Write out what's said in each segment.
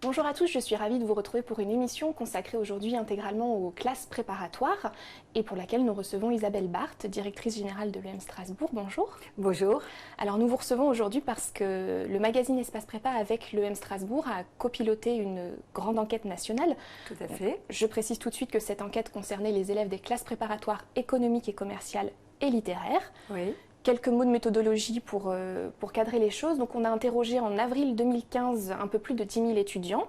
Bonjour à tous, je suis ravie de vous retrouver pour une émission consacrée aujourd'hui intégralement aux classes préparatoires et pour laquelle nous recevons Isabelle Barthes, directrice générale de l'EM Strasbourg. Bonjour. Bonjour. Alors nous vous recevons aujourd'hui parce que le magazine Espace Prépa avec l'EM Strasbourg a copiloté une grande enquête nationale. Tout à fait. Je précise tout de suite que cette enquête concernait les élèves des classes préparatoires économiques et commerciales et littéraires. Oui. Quelques mots de méthodologie pour cadrer les choses. Donc on a interrogé en avril 2015 un peu plus de 10 000 étudiants.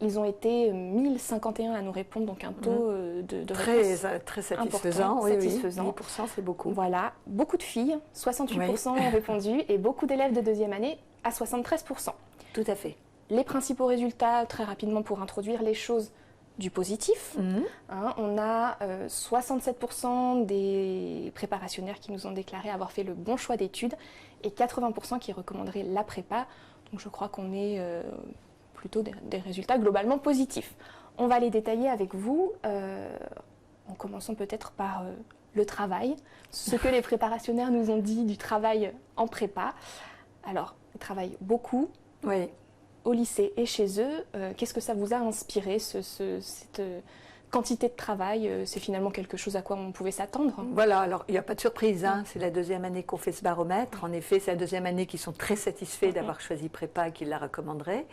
Ils ont été 1051 à nous répondre, donc un taux de réponse très satisfaisant. Oui, satisfaisant. 10%, c'est beaucoup. Voilà, beaucoup de filles, 68% ont répondu, et beaucoup d'élèves de deuxième année à 73%. Tout à fait. Les principaux résultats, très rapidement pour introduire les choses, du positif. On a 67% des préparationnaires qui nous ont déclaré avoir fait le bon choix d'études et 80% qui recommanderaient la prépa. Donc je crois qu'on est plutôt des résultats globalement positifs. On va les détailler avec vous, en commençant peut-être par le travail, ce que les préparationnaires nous ont dit du travail en prépa. Alors, ils travaillent beaucoup. Oui. Au lycée et chez eux, qu'est-ce que ça vous a inspiré, cette quantité de travail? C'est finalement quelque chose à quoi on pouvait s'attendre. Voilà, alors il n'y a pas de surprise, hein. C'est la deuxième année qu'on fait ce baromètre. En effet, c'est la deuxième année qu'ils sont très satisfaits d'avoir choisi prépa et qu'ils la recommanderaient.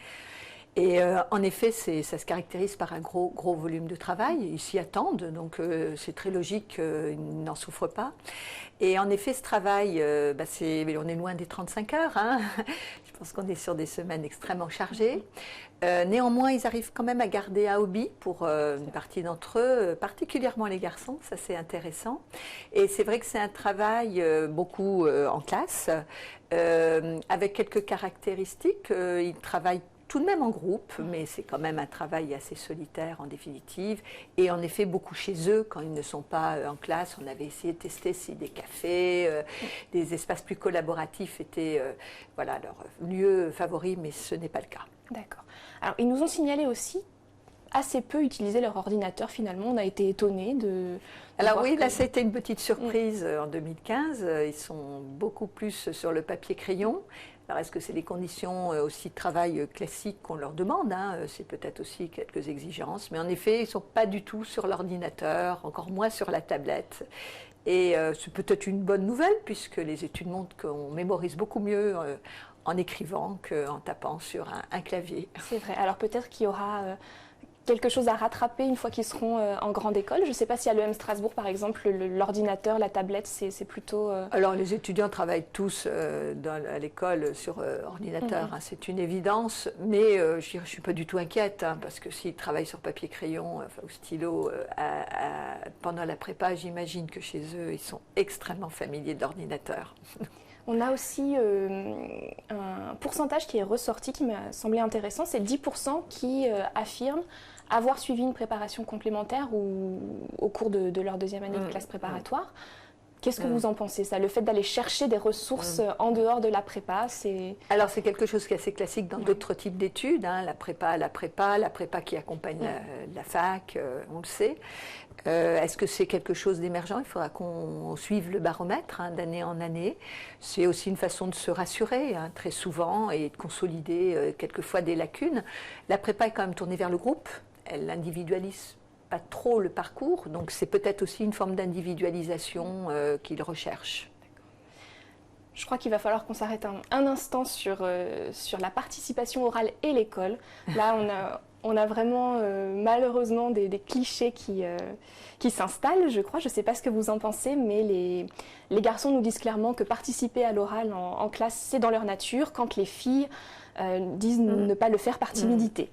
Et en effet, ça se caractérise par un gros volume de travail. Ils s'y attendent, donc c'est très logique qu'ils n'en souffrent pas. Et en effet, ce travail, on est loin des 35 heures. Hein. Je pense qu'on est sur des semaines extrêmement chargées. Néanmoins, ils arrivent quand même à garder un hobby pour une partie d'entre eux, particulièrement les garçons. Ça, c'est intéressant. Et c'est vrai que c'est un travail beaucoup en classe, avec quelques caractéristiques. Ils travaillent tout de même en groupe, mais c'est quand même un travail assez solitaire en définitive. Et en effet, beaucoup chez eux, quand ils ne sont pas en classe. On avait essayé de tester si des cafés, des espaces plus collaboratifs étaient leur lieu favori, mais ce n'est pas le cas. D'accord. Alors, ils nous ont signalé aussi assez peu utiliser leur ordinateur finalement. On a été étonnés de Alors oui, là, c'était une petite surprise en 2015. Ils sont beaucoup plus sur le papier-crayon. Alors, est-ce que c'est les conditions aussi de travail classiques qu'on leur demande, hein? C'est peut-être aussi quelques exigences. Mais en effet, ils ne sont pas du tout sur l'ordinateur, encore moins sur la tablette. Et c'est peut-être une bonne nouvelle, puisque les études montrent qu'on mémorise beaucoup mieux en écrivant qu'en tapant sur un clavier. C'est vrai. Alors peut-être qu'il y aura quelque chose à rattraper une fois qu'ils seront en grande école. Je ne sais pas si à l'EM Strasbourg, par exemple, l'ordinateur, la tablette, c'est plutôt... Alors, les étudiants travaillent tous à l'école sur ordinateur, hein, c'est une évidence, mais je ne suis pas du tout inquiète, hein, parce que s'ils travaillent sur papier-crayon ou stylo pendant la prépa, j'imagine que chez eux, ils sont extrêmement familiers de l'ordinateur. On a aussi un pourcentage qui est ressorti, qui m'a semblé intéressant, c'est 10% qui affirment avoir suivi une préparation complémentaire ou au cours de leur deuxième année de classe préparatoire. Qu'est-ce que vous en pensez, ça? Le fait d'aller chercher des ressources en dehors de la prépa, c'est... Alors, c'est quelque chose qui est assez classique dans d'autres types d'études, hein, la prépa qui accompagne la fac, on le sait. Est-ce que c'est quelque chose d'émergent? Il faudra qu'on suive le baromètre d'année en année. C'est aussi une façon de se rassurer, hein, très souvent, et de consolider quelquefois des lacunes. La prépa est quand même tournée vers le groupe, elle individualise pas trop le parcours, donc c'est peut-être aussi une forme d'individualisation qu'ils recherchent. Je crois qu'il va falloir qu'on s'arrête un instant sur la participation orale et l'école. Là, on a vraiment malheureusement des clichés qui s'installent, je crois. Je ne sais pas ce que vous en pensez, mais les garçons nous disent clairement que participer à l'oral en classe, c'est dans leur nature, quand les filles disent ne pas le faire par timidité.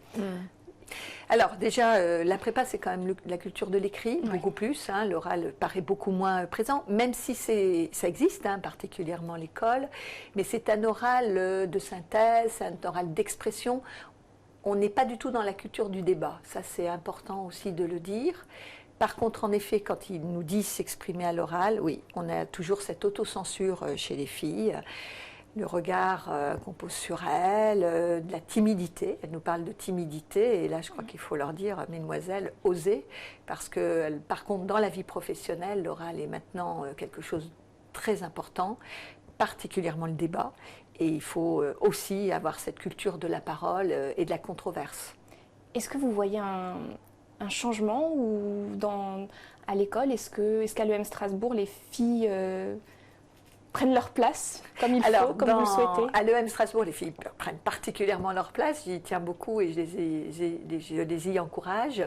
Alors déjà, la prépa, c'est quand même la culture de l'écrit, beaucoup plus. Hein, l'oral paraît beaucoup moins présent, même si ça existe, hein, particulièrement l'école. Mais c'est un oral de synthèse, un oral d'expression. On n'est pas du tout dans la culture du débat. Ça, c'est important aussi de le dire. Par contre, en effet, quand ils nous disent s'exprimer à l'oral, oui, on a toujours cette autocensure chez les filles. Le regard qu'on pose sur elles, de la timidité. Elles nous parlent de timidité et là je crois qu'il faut leur dire, mesdemoiselles, osez, parce que par contre dans la vie professionnelle, l'oral est maintenant quelque chose de très important, particulièrement le débat, et il faut aussi avoir cette culture de la parole et de la controverse. Est-ce que vous voyez un changement ou à l'école, est-ce qu'à l'EM Strasbourg, les filles prennent leur place comme il faut, comme vous le souhaitez? À l'EM Strasbourg, les filles prennent particulièrement leur place. J'y tiens beaucoup et je les y encourage.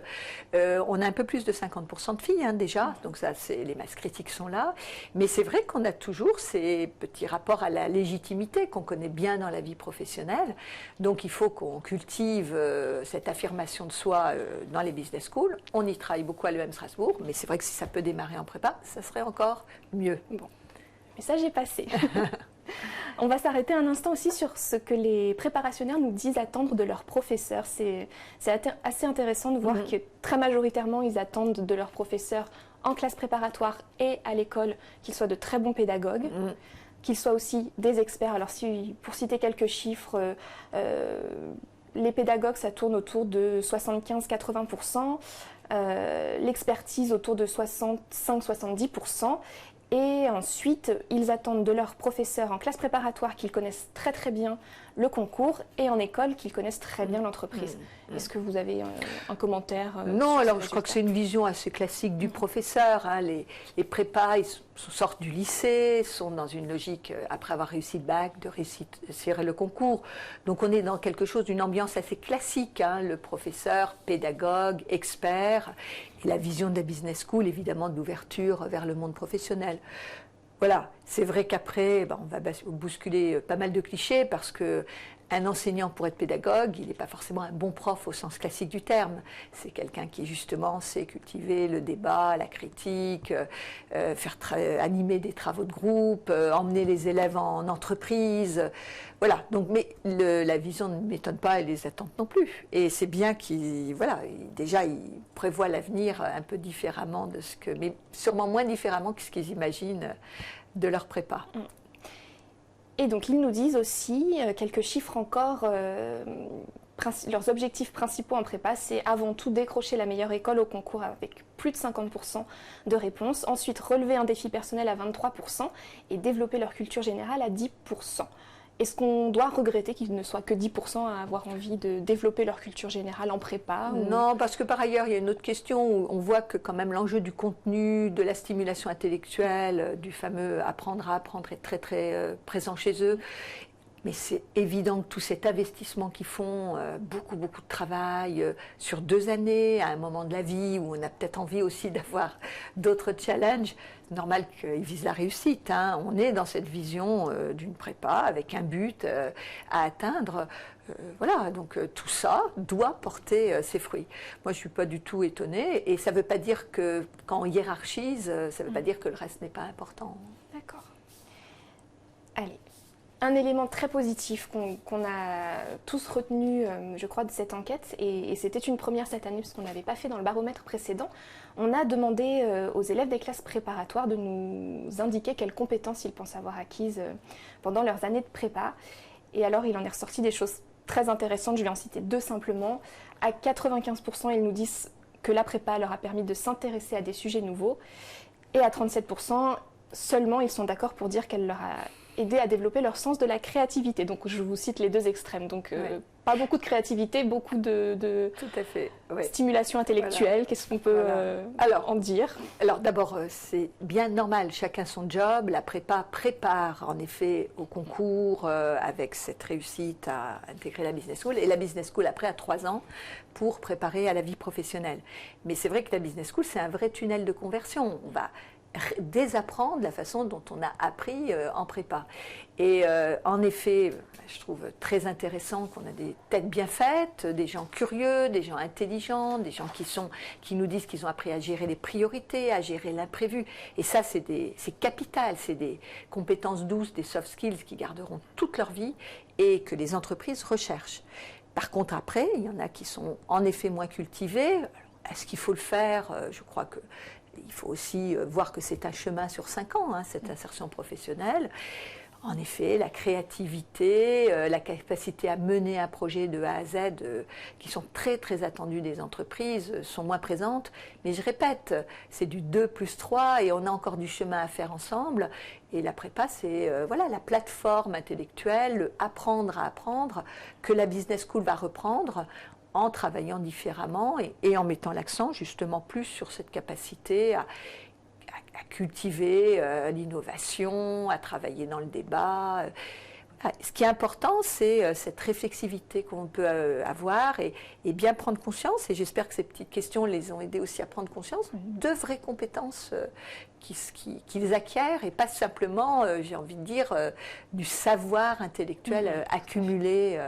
On a un peu plus de 50% de filles déjà, donc ça, les masses critiques sont là. Mais c'est vrai qu'on a toujours ces petits rapports à la légitimité qu'on connaît bien dans la vie professionnelle. Donc il faut qu'on cultive cette affirmation de soi dans les business schools. On y travaille beaucoup à l'EM Strasbourg, mais c'est vrai que si ça peut démarrer en prépa, ça serait encore mieux. Bon. Le message est passé. On va s'arrêter un instant aussi sur ce que les préparationnaires nous disent attendre de leurs professeurs. C'est assez intéressant de voir que très majoritairement, ils attendent de leurs professeurs en classe préparatoire et à l'école qu'ils soient de très bons pédagogues, qu'ils soient aussi des experts. Alors pour citer quelques chiffres, les pédagogues, ça tourne autour de 75-80%, l'expertise autour de 65-70%. Et ensuite, ils attendent de leurs professeurs en classe préparatoire qu'ils connaissent très très bien le concours et en école qu'ils connaissent très bien l'entreprise. Est-ce que vous avez un commentaire Non, alors je crois que c'est une vision assez classique du professeur. Les prépas, ils sortent du lycée, sont dans une logique, après avoir réussi le bac, de réussir le concours. Donc on est dans quelque chose d'une ambiance assez classique. Le professeur, pédagogue, expert, et la vision de la business school, évidemment, de l'ouverture vers le monde professionnel. Voilà, c'est vrai qu'après, on va bousculer pas mal de clichés parce qu'un enseignant, pour être pédagogue, il n'est pas forcément un bon prof au sens classique du terme. C'est quelqu'un qui, justement, sait cultiver le débat, la critique, animer des travaux de groupe, emmener les élèves en entreprise. Voilà, donc, mais la vision ne m'étonne pas et les attentes non plus. Et c'est bien qu'ils prévoient l'avenir un peu différemment mais sûrement moins différemment que ce qu'ils imaginent de leur prépa. Et donc ils nous disent aussi, quelques chiffres encore, leurs objectifs principaux en prépa, c'est avant tout décrocher la meilleure école au concours avec plus de 50% de réponses, ensuite relever un défi personnel à 23% et développer leur culture générale à 10%. Est-ce qu'on doit regretter qu'il ne soit que 10% à avoir envie de développer leur culture générale en prépa Non, parce que par ailleurs, il y a une autre question où on voit que quand même l'enjeu du contenu, de la stimulation intellectuelle, du fameux apprendre à apprendre est très très présent chez eux. Mais c'est évident que tout cet investissement qu'ils font, beaucoup de travail sur 2 années, à un moment de la vie où on a peut-être envie aussi d'avoir d'autres challenges, c'est normal qu'ils visent la réussite. On est dans cette vision d'une prépa avec un but à atteindre. Voilà, donc tout ça doit porter ses fruits. Moi, je ne suis pas du tout étonnée et ça ne veut pas dire que quand on hiérarchise, ça ne veut pas dire que le reste n'est pas important. D'accord. Allez. Un élément très positif qu'on a tous retenu, je crois, de cette enquête, et c'était une première cette année parce qu'on n'avait pas fait dans le baromètre précédent, on a demandé aux élèves des classes préparatoires de nous indiquer quelles compétences ils pensent avoir acquises pendant leurs années de prépa. Et alors, il en est ressorti des choses très intéressantes, je vais en citer 2 simplement. À 95%, ils nous disent que la prépa leur a permis de s'intéresser à des sujets nouveaux, et à 37%, seulement ils sont d'accord pour dire qu'elle leur a aider à développer leur sens de la créativité. Donc je vous cite les 2 extrêmes. Donc pas beaucoup de créativité, beaucoup de tout à fait, stimulation intellectuelle. Voilà. Qu'est-ce qu'on peut en dire? Alors d'abord, c'est bien normal, chacun son job. La prépa prépare en effet au concours avec cette réussite à intégrer la business school. Et la business school après à 3 ans pour préparer à la vie professionnelle. Mais c'est vrai que la business school, c'est un vrai tunnel de conversion. On va désapprendre la façon dont on a appris en prépa. Et en effet, je trouve très intéressant qu'on a des têtes bien faites, des gens curieux, des gens intelligents, des gens qui nous disent qu'ils ont appris à gérer les priorités, à gérer l'imprévu. Et ça, c'est capital, c'est des compétences douces, des soft skills qui garderont toute leur vie et que les entreprises recherchent. Par contre, après, il y en a qui sont en effet moins cultivés. Est-ce qu'il faut le faire? Je crois que il faut aussi voir que c'est un chemin sur 5 ans, cette insertion professionnelle. En effet, la créativité, la capacité à mener un projet de A à Z, qui sont très très attendus des entreprises, sont moins présentes. Mais je répète, c'est du 2+3 et on a encore du chemin à faire ensemble. Et la prépa, c'est la plateforme intellectuelle, apprendre à apprendre, que la business school va reprendre. en travaillant différemment et en mettant l'accent justement plus sur cette capacité à cultiver l'innovation, à travailler dans le débat. Ce qui est important, c'est cette réflexivité qu'on peut avoir et bien prendre conscience, et j'espère que ces petites questions les ont aidés aussi à prendre conscience, de vraies compétences qu'ils acquièrent et pas simplement, j'ai envie de dire, du savoir intellectuel accumulé.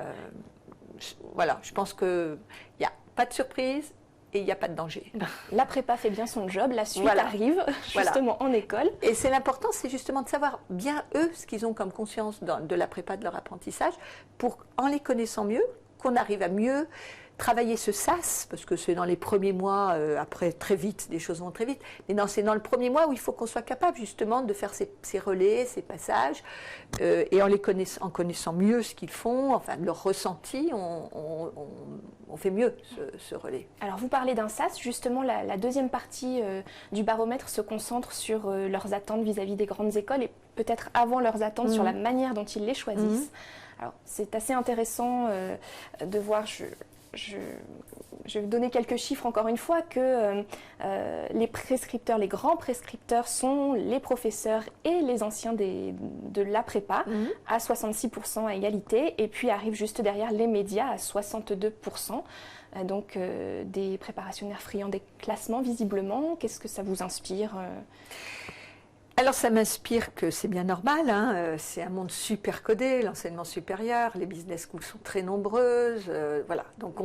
Voilà, je pense qu'il n'y a pas de surprise. Et il n'y a pas de danger. La prépa fait bien son job, la suite arrive justement en école. Et c'est l'important, c'est justement de savoir bien eux ce qu'ils ont comme conscience de la prépa, de leur apprentissage, pour, en les connaissant mieux, qu'on arrive à mieux travailler ce SAS, parce que c'est dans les premiers mois, après très vite, les choses vont très vite, mais c'est dans le premier mois où il faut qu'on soit capable justement de faire ces relais, ces passages, et en connaissant mieux ce qu'ils font, enfin leur ressenti, on fait mieux ce relais. Alors vous parlez d'un SAS, justement la deuxième partie du baromètre se concentre sur leurs attentes vis-à-vis des grandes écoles et peut-être avant leurs attentes sur la manière dont ils les choisissent. Alors c'est assez intéressant de voir... Je vais vous donner quelques chiffres encore une fois, que les prescripteurs, les grands prescripteurs sont les professeurs et les anciens de la prépa à 66% à égalité, et puis arrivent juste derrière les médias à 62%. Donc des préparationnaires friands des classements visiblement. Qu'est-ce que ça vous inspire Alors ça m'inspire que c'est bien normal, hein, c'est un monde super codé, l'enseignement supérieur, les business schools sont très nombreuses, voilà. Donc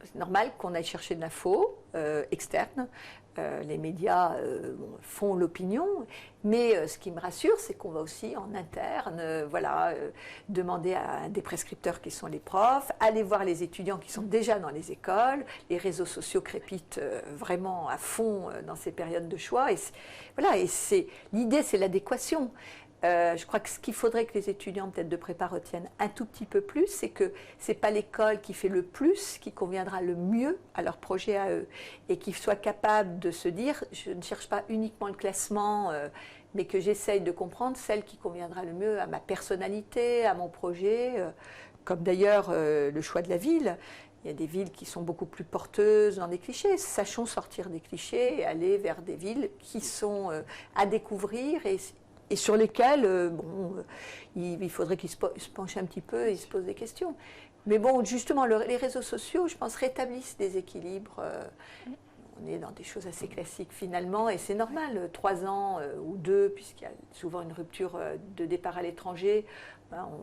c'est normal qu'on aille chercher de l'info externe, les médias font l'opinion, mais ce qui me rassure, c'est qu'on va aussi en interne, demander à des prescripteurs qui sont les profs, aller voir les étudiants qui sont déjà dans les écoles, les réseaux sociaux crépitent vraiment à fond dans ces périodes de choix, et l'idée c'est l'adéquation. Je crois que ce qu'il faudrait que les étudiants peut-être de prépa retiennent un tout petit peu plus, c'est que ce n'est pas l'école qui fait le plus, qui conviendra le mieux à leur projet à eux, et qu'ils soient capables de se dire, je ne cherche pas uniquement le classement, mais que j'essaye de comprendre celle qui conviendra le mieux à ma personnalité, à mon projet, comme d'ailleurs le choix de la ville. Il y a des villes qui sont beaucoup plus porteuses dans des clichés. Sachons sortir des clichés et aller vers des villes qui sont à découvrir et sur lesquelles il faudrait qu'ils se penchent un petit peu et se posent des questions. Mais bon, justement, les réseaux sociaux, je pense, rétablissent des équilibres. On est dans des choses assez classiques finalement, et c'est normal, 3 ans ou 2, puisqu'il y a souvent une rupture de départ à l'étranger.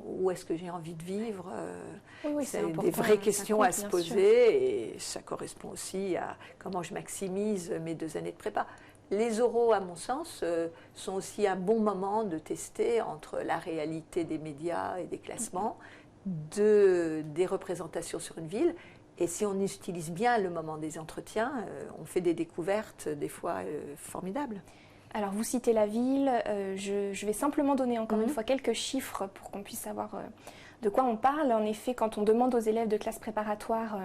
Où est-ce que j'ai envie de vivre c'est des vraies questions à se poser, et ça correspond aussi à comment je maximise mes 2 années de prépa. Les oraux, à mon sens, sont aussi un bon moment de tester entre la réalité des médias et des classements, des représentations sur une ville. Et si on utilise bien le moment des entretiens, on fait des découvertes des fois formidables. Alors vous citez la ville, je vais simplement donner encore une fois quelques chiffres pour qu'on puisse savoir de quoi on parle. En effet, quand on demande aux élèves de classe préparatoire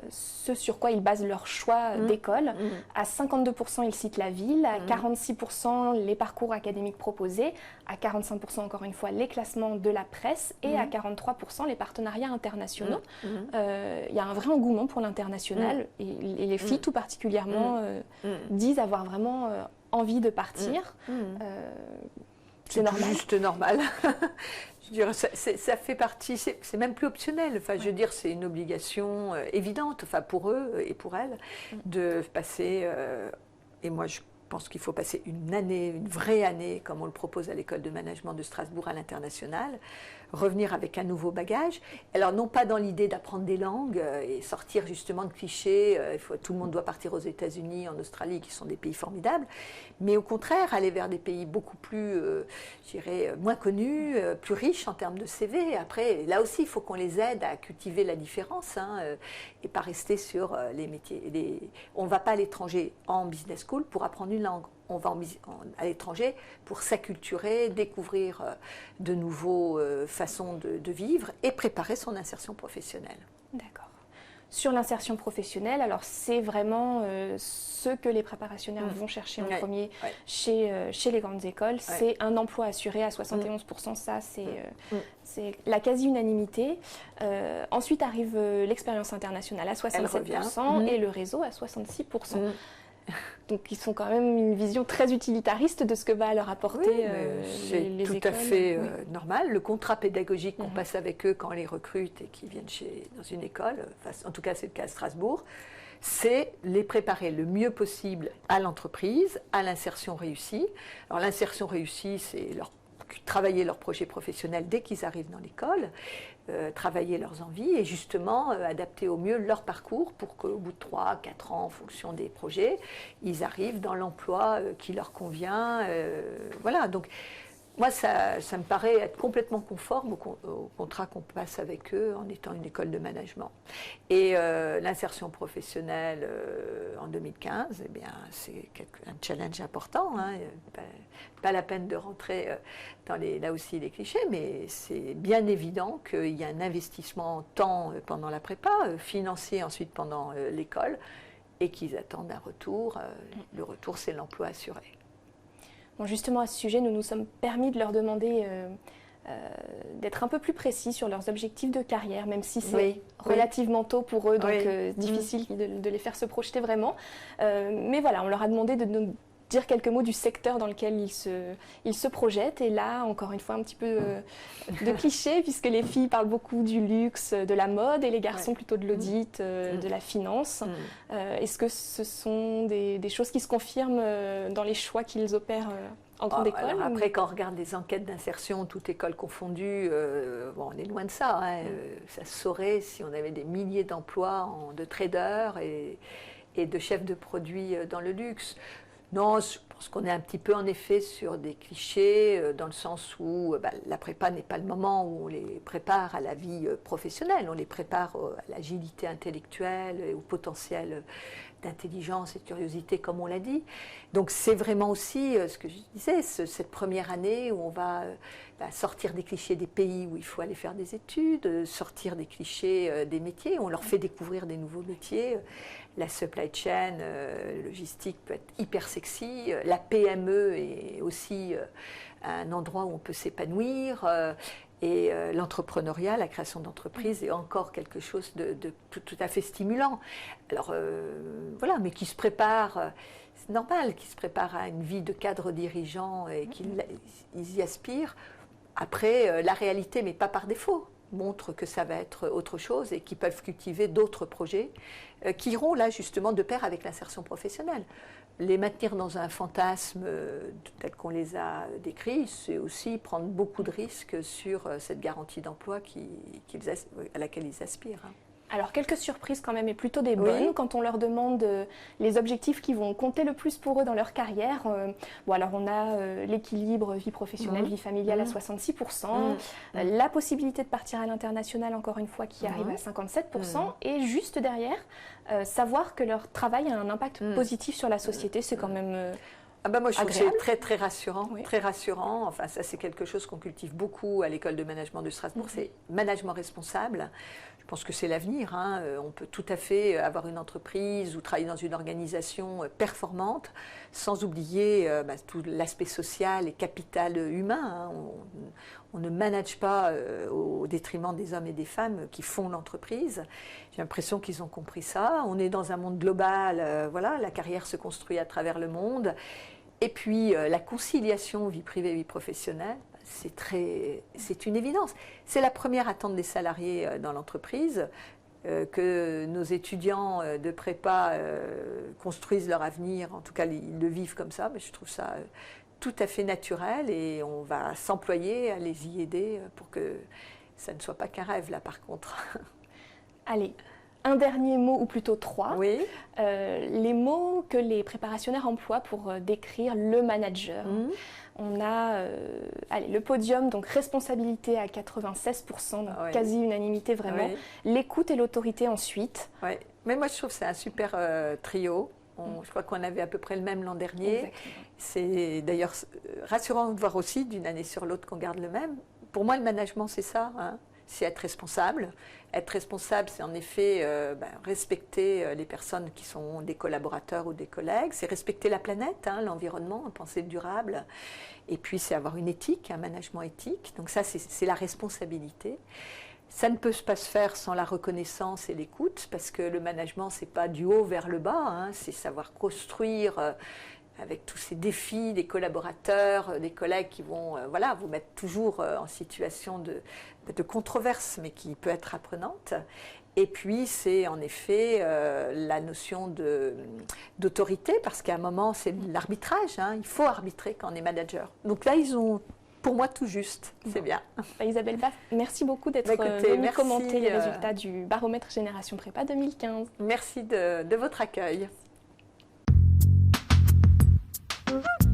ce sur quoi ils basent leur choix d'école, à 52% ils citent la ville, à 46% les parcours académiques proposés, à 45% encore une fois les classements de la presse et à 43% les partenariats internationaux. Il y a un vrai engouement pour l'international et les filles tout particulièrement disent avoir vraiment envie de partir. C'est normal. Juste normal. Je veux dire, ça fait partie, c'est même plus optionnel. Enfin, je veux dire, c'est une obligation évidente, enfin, pour eux et pour elles, de passer. Et moi, je pense qu'il faut passer une année, une vraie année, comme on le propose à l'école de management de Strasbourg à l'international, revenir avec un nouveau bagage. Alors, non pas dans l'idée d'apprendre des langues et sortir justement de clichés, tout le monde doit partir aux États-Unis, en Australie, qui sont des pays formidables, mais au contraire, aller vers des pays beaucoup plus, je dirais, moins connus, plus riches en termes de CV. Après, là aussi, il faut qu'on les aide à cultiver la différence et pas rester sur les métiers. On ne va pas à l'étranger en business school pour apprendre une langue. On va à l'étranger pour s'acculturer, découvrir de nouvelles façons de vivre et préparer son insertion professionnelle. D'accord. Sur l'insertion professionnelle, alors c'est vraiment ce que les préparationnaires vont chercher en premier chez les grandes écoles, c'est un emploi assuré à 71%, ça c'est la quasi-unanimité. Ensuite arrive l'expérience internationale à 67% et le réseau à 66%. Donc ils sont quand même une vision très utilitariste de ce que va leur apporter les écoles. C'est tout à fait normal. Le contrat pédagogique qu'on passe avec eux quand on les recrute et qu'ils viennent dans une école, en tout cas c'est le cas à Strasbourg, c'est les préparer le mieux possible à l'entreprise, à l'insertion réussie. Alors l'insertion réussie, c'est travailler leur projet professionnel dès qu'ils arrivent dans l'école, travailler leurs envies et justement adapter au mieux leur parcours pour qu'au bout de 3-4 ans, en fonction des projets, ils arrivent dans l'emploi qui leur convient. Voilà, donc moi, ça me paraît être complètement conforme au contrat qu'on passe avec eux en étant une école de management. Et l'insertion professionnelle en 2015, eh bien, c'est un challenge important. Hein. Pas la peine de rentrer dans là aussi les clichés, mais c'est bien évident qu'il y a un investissement en temps pendant la prépa, financier ensuite pendant l'école, et qu'ils attendent un retour. Le retour, c'est l'emploi assuré. Bon, justement, à ce sujet, nous nous sommes permis de leur demander d'être un peu plus précis sur leurs objectifs de carrière, même si c'est relativement tôt pour eux, donc difficile de les faire se projeter vraiment. Mais voilà, on leur a demandé de nous dire quelques mots du secteur dans lequel ils se projettent. Et là, encore une fois, un petit peu de clichés, puisque les filles parlent beaucoup du luxe, de la mode, et les garçons plutôt de l'audit, de la finance. Est-ce que ce sont des choses qui se confirment dans les choix qu'ils opèrent en grande école? Alors après, quand on regarde des enquêtes d'insertion, toute école confondue, bon, on est loin de ça. Hein. Ça se saurait si on avait des milliers d'emplois de traders et de chefs de produits dans le luxe. Non, je pense qu'on est un petit peu en effet sur des clichés, dans le sens où la prépa n'est pas le moment où on les prépare à la vie professionnelle, on les prépare à l'agilité intellectuelle et au potentiel d'intelligence et de curiosité, comme on l'a dit. Donc c'est vraiment aussi ce que je disais, cette première année où on va sortir des clichés des pays où il faut aller faire des études, sortir des clichés des métiers, on leur fait découvrir des nouveaux métiers. La supply chain, logistique peut être hyper sexy. La PME est aussi un endroit où on peut s'épanouir. Et l'entrepreneuriat, la création d'entreprises est encore quelque chose de tout à fait stimulant. Alors voilà, mais qui se prépare, c'est normal, qui se prépare à une vie de cadre dirigeant et qu'ils y aspirent. Après, la réalité, mais pas par défaut, montre que ça va être autre chose et qu'ils peuvent cultiver d'autres projets qui iront là justement de pair avec l'insertion professionnelle. Les maintenir dans un fantasme tel qu'on les a décrits, c'est aussi prendre beaucoup de risques sur cette garantie d'emploi à laquelle ils aspirent. Alors, quelques surprises quand même, et plutôt des bonnes, quand on leur demande les objectifs qui vont compter le plus pour eux dans leur carrière. Bon, alors on a l'équilibre vie professionnelle, vie familiale à 66%, la possibilité de partir à l'international, encore une fois, qui arrive à 57%, et juste derrière, savoir que leur travail a un impact positif sur la société, c'est quand même... moi, je trouve que c'est très, très rassurant, très rassurant. Enfin, ça, c'est quelque chose qu'on cultive beaucoup à l'école de management de Strasbourg, c'est management responsable. Je pense que c'est l'avenir. Hein. On peut tout à fait avoir une entreprise ou travailler dans une organisation performante, sans oublier tout l'aspect social et capital humain. Hein. On ne manage pas au détriment des hommes et des femmes qui font l'entreprise. J'ai l'impression qu'ils ont compris ça. On est dans un monde global. Voilà, la carrière se construit à travers le monde. Et puis, la conciliation vie privée, vie professionnelle, c'est une évidence. C'est la première attente des salariés dans l'entreprise, que nos étudiants de prépa construisent leur avenir. En tout cas, ils le vivent comme ça, mais je trouve ça tout à fait naturel et on va s'employer à les y aider pour que ça ne soit pas qu'un rêve, là, par contre. Allez. Un dernier mot, ou plutôt 3, les mots que les préparationnaires emploient pour décrire le manager. On a le podium, donc responsabilité à 96%, donc quasi unanimité vraiment, l'écoute et l'autorité ensuite. Mais moi je trouve que c'est un super trio. Je crois qu'on avait à peu près le même l'an dernier. C'est d'ailleurs rassurant de voir aussi d'une année sur l'autre qu'on garde le même. Pour moi le management c'est ça, hein. c'est être responsable. Être responsable, c'est en effet respecter les personnes qui sont des collaborateurs ou des collègues, c'est respecter la planète, hein, l'environnement, penser durable, et puis c'est avoir une éthique, un management éthique. Donc ça, c'est la responsabilité. Ça ne peut pas se faire sans la reconnaissance et l'écoute, parce que le management, c'est pas du haut vers le bas, hein, c'est savoir construire avec tous ces défis des collaborateurs, des collègues qui vont vous mettre toujours en situation de controverse, mais qui peut être apprenante. Et puis, c'est en effet la notion d'autorité, parce qu'à un moment, c'est l'arbitrage. Hein, il faut arbitrer quand on est manager. Donc là, ils ont, pour moi, tout juste. C'est bien. Isabelle Baff, merci beaucoup d'être venue commenter les résultats du baromètre Génération Prépa 2015. Merci de votre accueil. Mm-hmm.